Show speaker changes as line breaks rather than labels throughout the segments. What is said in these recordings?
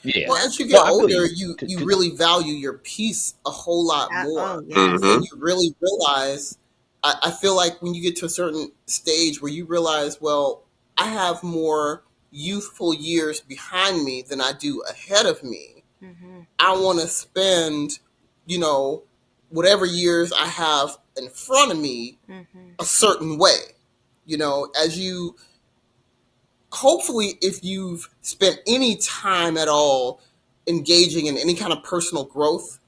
Yeah.
Well,
Yeah.
as you
No,
get
I feel
older,
you.
you really value your peace a whole lot
Oh
more,
yes.
and
Mm-hmm.
you really realize. I feel like when you get to a certain stage where you realize, well, I have more youthful years behind me than I do ahead of me.
Mhm.
I want to spend, you know, whatever years I have in front of me
Mhm.
a certain way. As you hopefully, if you've spent any time at all engaging in any kind of personal growth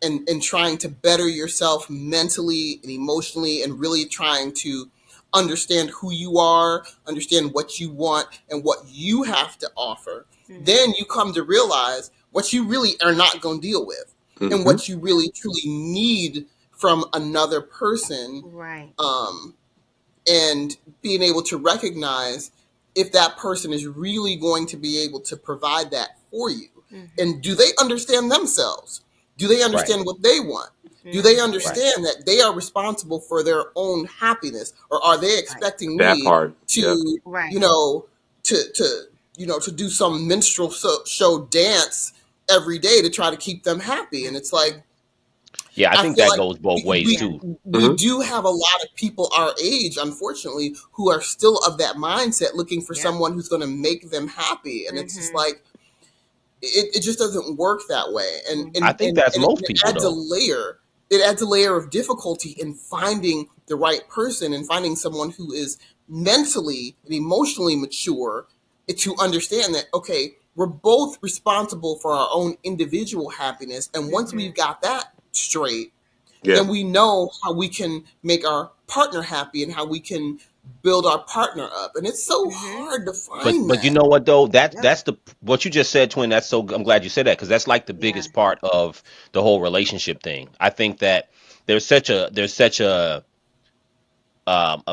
and trying to better yourself mentally and emotionally and really trying to understand who you are, understand what you want and what you have to offer,
Mhm.
then you come to realize what you really are not going to deal with and
Mm-hmm.
what you really truly need from another person.
Right.
um, and being able to recognize if that person is really going to be able to provide that for you.
Mhm.
And do they understand themselves? Do they
Right.
understand what they want? Do they
Mhm.
Right.
understand that they are responsible for their own happiness? Or are they
Right.
expecting
That
me
part. Yeah.
to,
Right.
you know, to do some minstrel show dance every day to try to keep them happy? And it's like,
Yeah, I
I
think
feel
that
like
goes both
we,
ways
we
Yeah.
too.
we
Mm-hmm.
do have a lot of people our age, unfortunately, who are still of that mindset, looking for
Yep.
someone who's going to make them happy, and it's just
Mhm.
like it just doesn't work that way, and
I
and
Mhm.
think
and,
that's
and it,
most
it
people
adds a
though.
layer. It adds a layer of difficulty in finding the right person and finding someone who is mentally and emotionally mature to understand that, okay, we're both responsible for our own individual happiness, and once we've
Mhm.
got that straight,
Yeah.
then we know how we can make our partner happy and how we can build our partner up. And it's so
Mhm.
hard to
But
find
but you
that.
know what though? That's
Yep.
that's the what you just said, twin. That's so I'm glad you said that because that's like the
Yeah.
biggest part of the whole relationship thing. I think that there's such a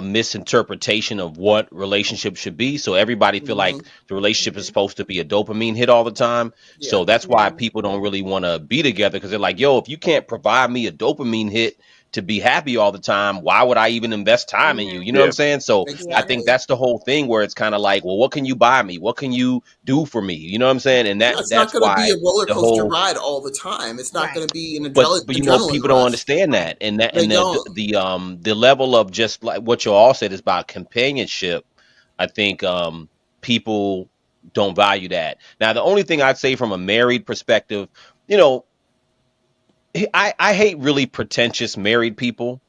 misinterpretation of what relationship should be. So everybody feel
Hmm.
like the relationship is
Mhm.
supposed to be a dopamine hit all the time.
Yeah.
So that's why
No.
people don't really want to be together because they're like, yo, if you can't provide me a dopamine hit to be happy all the time, why would I even invest time in you?
Mhm.
You know what I'm
Yeah.
saying? So I
Yeah.
think
Exactly.
that's the whole thing where it's kind of like, well, what can you buy me? What can you do for me? You know what I'm saying? And
Yeah, it's not
that's
going to be
why
a roller
the
coaster
whole
ride all the time. It's not
Right.
going to be an
but you know
adrenaline
people don't
rush.
understand
Right.
that and that
They
and
don't.
the level of just like what you all said is about companionship. I think people don't value that. Now the only thing I'd say from a married perspective, you know, I hate really pretentious married people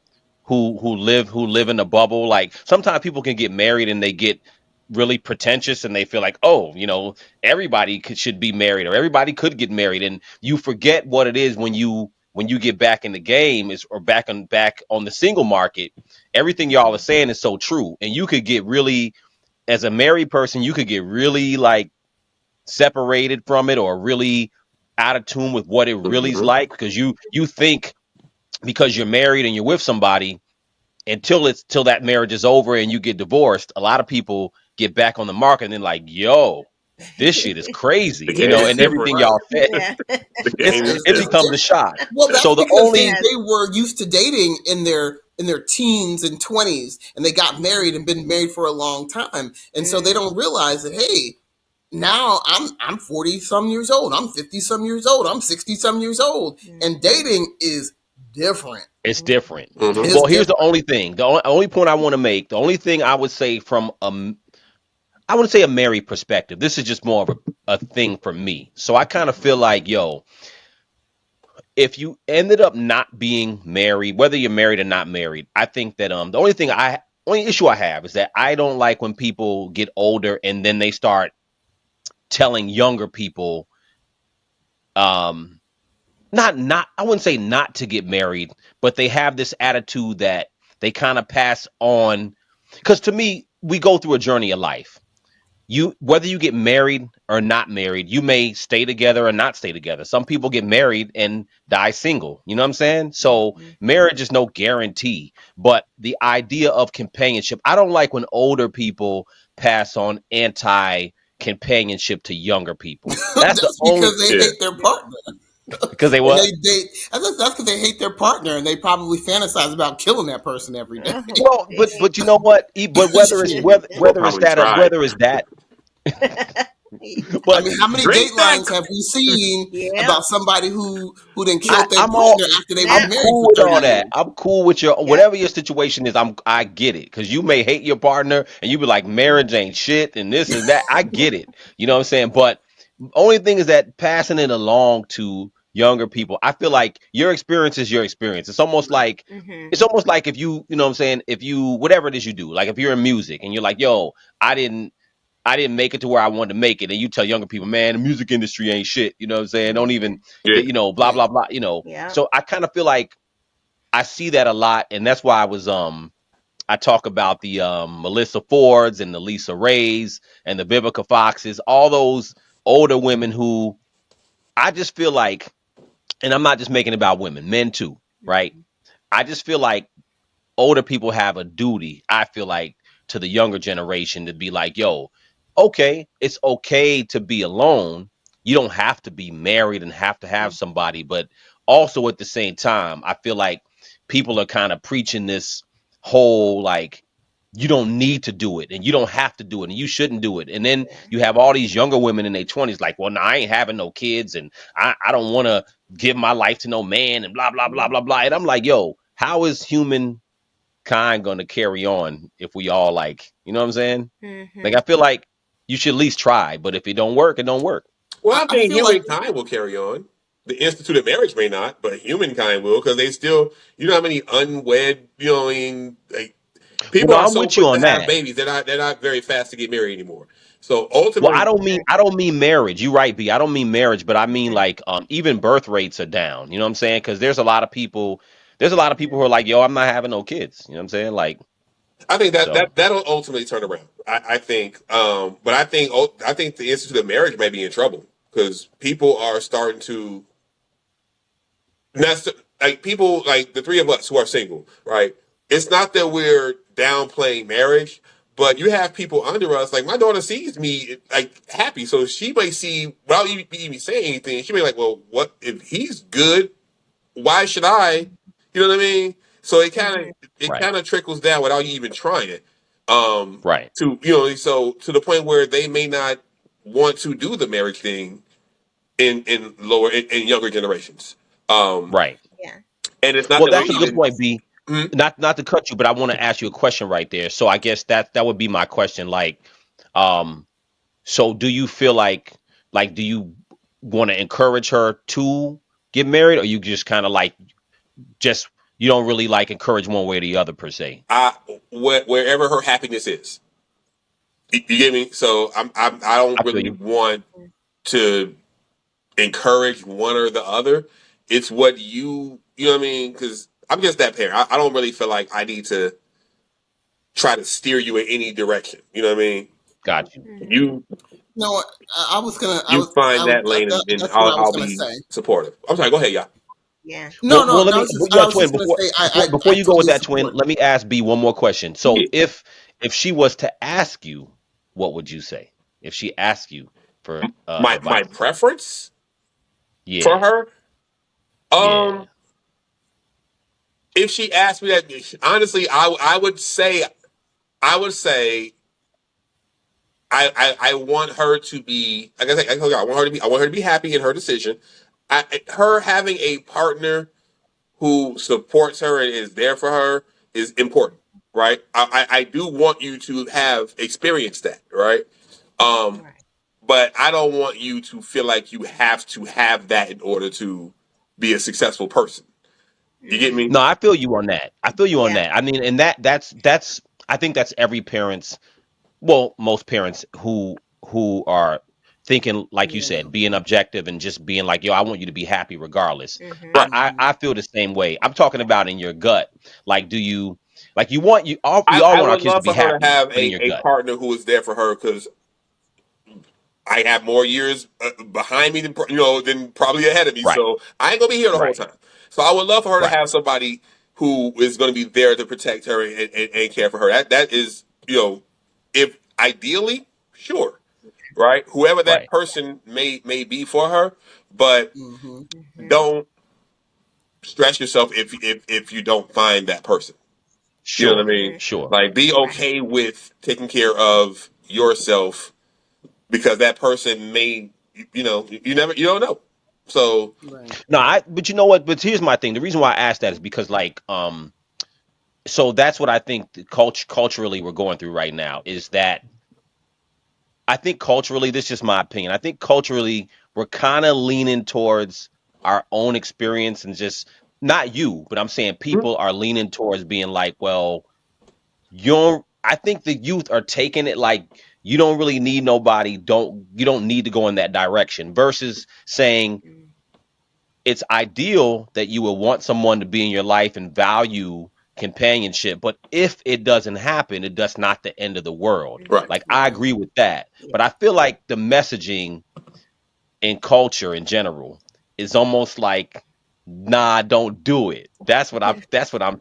who live in a bubble. Like sometimes people can get married and they get really pretentious and they feel like, oh, everybody should be married or everybody could get married, and you forget what it is when you get back in the game is or back on the single market. Everything y'all are
Mhm.
saying is so true, and you could get really, as a married person, you could get really like separated from it or really out of tune with what it really is
Mm-hmm.
like because you think because you're married and you're with somebody until that marriage is over and you get divorced. A lot of people get back on the market and then like, yo, this shit is
The
crazy,
game is
and
different.
everything
Right.
y'all said,
Yeah.
The
it's
game is
it
It's
different.
becomes a
different.
shock.
Well,
So
that's
the
because
only
Yes.
they were used to dating in their teens and 20s, and they got married and been married for a long time, and so they
Mm.
don't realize that, hey, now I'm 40 some years old, I'm 50 some years old, I'm 60 some years old, and
Mhm.
dating is different.
it's
Mhm.
different.
Mm-hmm.
It's
Well, here's the
different.
only thing. The only point I want to make. The only thing I would say from I wouldn't say a married perspective. This is just more of a thing for me. So I kind of feel like, yo, if you ended up not being married, whether you're married or not married, I think that the only issue I have is that I don't like when people get older and then they start telling younger people um not I wouldn't say not to get married, but they have this attitude that they kind of pass on, cuz to me we go through a journey of life. You Whether you get married or not married, you may stay together or not stay together. Some people get married and die single. You know what I'm saying? So
Mhm.
marriage is no guarantee, but the idea of companionship, I don't like when older people pass on anti companionship to younger people. That's the
That's
only
because they
Yeah.
hate their partner.
because they
And
what?
that's because they hate their partner, and they probably fantasize about killing that person every day.
Oh,
Well, but
gee.
you know what? But whether it's
Or
whether it's
probably
that
tried.
whether it's that
I
But
mean, how many
Drink that.
datelines have we seen
Yep.
about somebody who then
I,
killed their
I'm all
partner after they was
That.
I'm
married
cool
for
with
30
all that.
years?
I'm cool with your
Yep.
whatever your situation is. I get it because you may hate your partner and you be like marriage ain't shit and this and that. I get it. You know what I'm saying? But only thing is that passing it along to younger people. I feel like your experience is your experience.
Mhm.
It's almost like if you know what I'm saying, if you whatever it is you do, like if you're in music and you're like, yo, I didn't I didn't make it to where I wanted to make it. And you tell younger people, man, the music industry ain't shit. You know what I'm saying? Don't even
Mhm.
Yeah.
blah,
Yeah.
blah, blah.
Yep.
So I kind of feel like I see that a lot. And that's why I talk about the Melissa Fords and the Lisa Rays and the Vivica Foxes, all those older women who I just feel like, and I'm not just making it about women, men too, right?
Mhm.
I just feel like older people have a duty, I feel like, to the younger generation to be like, yo, okay, it's okay to be alone. You don't have to be married and have to have somebody. But also at the same time, I feel like people are kind of preaching this whole like, you don't need to do it and you don't have to do it and you shouldn't do it. And then
Yeah.
you have all these younger women in their 20s like, well, no, I ain't having no kids and I don't want to give my life to no man and blah, blah, blah, blah, blah. And I'm like, yo, how is humankind going to carry on if we all like, you know what I'm saying? Like,
Mhm.
I feel like you should at least try, but if it don't work, it don't work.
Well, I
I
think
feel like
humankind will carry on. The instituted marriage may not, but humankind will because they still, you know, how many unwed, you know, what I mean, like,
Well,
people
no,
are
I'm
so
with you
quick to
on
have
that.
babies. They're not very fast to get married anymore. So
Well,
ultimately,
I don't mean marriage. You right, B. I don't mean marriage, but I mean
Mhm.
like even birth rates are down. You know what I'm saying? Because there's a lot of people who are like, yo, I'm not having no kids. You know what I'm saying? Like,
I think
so
that'll ultimately turn around. I think, but I think the institute of marriage may be in trouble because people are starting to like people like the three of us who are single, right? It's not that we're downplaying marriage, but you have people under us. Like my daughter sees me like happy, so she may see without even saying anything. She may be like, well, what if he's good? Why should I? You know what I mean? So
Mhm.
it
right,
kind of trickles down without you even trying it.
right,
To you know, so to the point where they may not want to do the marriage thing in younger generations. Um,
right.
Yeah.
and it's not
Well,
that we
that's a good
even.
point, B.
Mhm.
Not to cut you, but I want to ask you a question right there. So I guess that would be my question. Like, um, so do you feel like do you want to encourage her to get married, or you just kind of like just you don't really like encourage one way or the other per se?
I wherever her happiness is, you get me. So I don't
I feel
really
you.
want to encourage one or the other. It's what you know what I mean? Because I'm just that parent. I don't really feel like I need to try to steer you in any direction. You know what I mean?
Got you.
Mhm.
You
no, I was gonna,
you find that lane and
that's what I was
I'll
gonna
be
say.
supportive. I'm sorry. Go ahead, yeah.
Yeah.
No,
Well,
no,
let
I
me,
was just,
yeah,
I was
twin.
just gonna
Before
say,
before
I
you go with
totally
that, twin,
support.
let me ask B one more question.
Yeah.
So if she was to ask you, what would you say? If she asked you for
My
advice?
preference for
Yeah,
her,
yeah,
um, if she asked me that, honestly, I would say I want her to be like I told you, I want her to be happy in her decision. Her having a partner who supports her and is there for her is important, right? I do want you to have experienced that, right? Um,
Right.
but I don't want you to feel like you have to have that in order to be a successful person. You get
Mhm.
me?
no, I feel you on that. I feel you on
Yeah.
that. I mean, and that's I think that's every parent's, well, most parents who are thinking like you
Yeah.
said, being objective and just being like, yo, I want you to be happy regardless.
Mhm.
I
Right.
I,
Hmm.
I feel the same way. I'm talking about in your gut. Like, do you like you want you all we all
I
want our
would
kids to
love
be
for her to
happy,
have
but in your
a
gut.
partner who is there for her because I have more years behind me than than probably ahead of me.
Right,
So I ain't gonna be here the whole
right,
time. So I would love for her to
right,
have somebody who is going to be there to protect her and care for her. That is if ideally, sure, right. Whoever that
right.
person may be for her, but
Hmm.
Mhm.
don't stress yourself if you don't find that person. You know what I
Sure,
mean?
Mhm.
sure.
Like be
Right.
okay with taking care of yourself because that person may, you don't know. So
Right.
No, but you know what? But here's my thing. The reason why I asked that is because, like, so that's what I think culturally we're going through right now is that I think culturally, this is just my opinion. I think culturally we're kind of leaning towards our own experience and just not you, but I'm saying people are leaning towards being like, well, I think the youth are taking it like you don't really need nobody, you don't need to go in that direction versus saying
Mm.
it's ideal that you would want someone to be in your life and value companionship. But if it doesn't happen, it does not the end of the world.
right.
Mhm.
Like I
Right.
agree with that.
Yeah.
But I feel like the messaging in culture in general is almost like, nah, don't do it. That's what I'm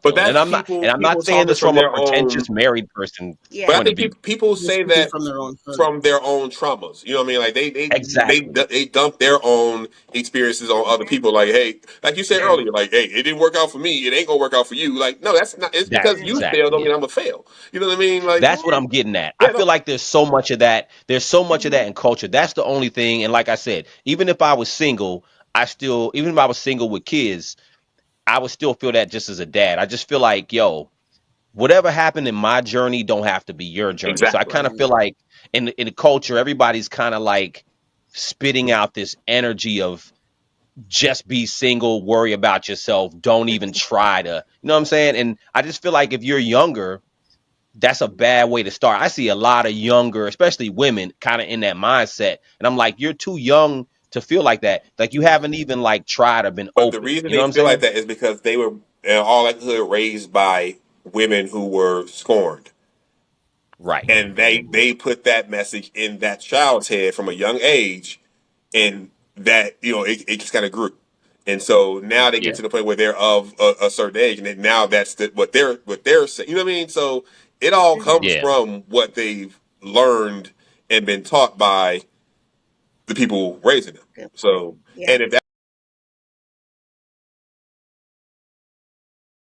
But
feeling. And
that's
I'm not
people
saying
talking
this
from
from a
their own.
pretentious married person
But I
Yeah.
point of
think
view.
people
They're
say
speaking
that
from their own hurt.
from their own traumas. You know what I mean? Like
Exactly.
they dump their own experiences on other
Yeah.
people. Like, hey, like you said
Yeah.
earlier, like, hey, it didn't work out for me. It ain't gonna work out for you. Like, no, that's not. It's
That
because you
Mhm.
failed.
exactly
Don't mean
it.
I'm gonna fail. You know what I mean? Like,
That's what
Yeah.
I'm getting at. I
yeah,
feel
no,
like there's so much of that. There's so much of that
Mhm.
in culture. That's the only thing. And like I said, even if I was single, even if I was single with kids, I would still feel that just as a dad. I just feel like, yo, whatever happened in my journey don't have to be your journey. So I
exactly.
kind of
Right.
feel like in the culture, everybody's kind of like spitting out this energy of just be single, worry about yourself, don't even try to, you know what I'm saying? And I just feel like if you're younger, that's a bad way to start. I see a lot of younger, especially women, kind of in that mindset. And I'm like, you're too young to feel like that. Like you haven't even like tried or been
But the
open.
reason
You know
they
what I'm
feel like
saying?
that is because they were, in all likelihood, raised by women who were scorned.
Right.
And
Mhm.
they put that message in that child's head from a young age, and that it just kind of grew, and so now they get
Yeah.
to the point where they're of a certain age, and then now that's what they're saying. You know what I mean? So it all
Mhm.
comes
Yeah.
from what they've learned and been taught by the people raising them.
Good point.
So,
Yeah.
and if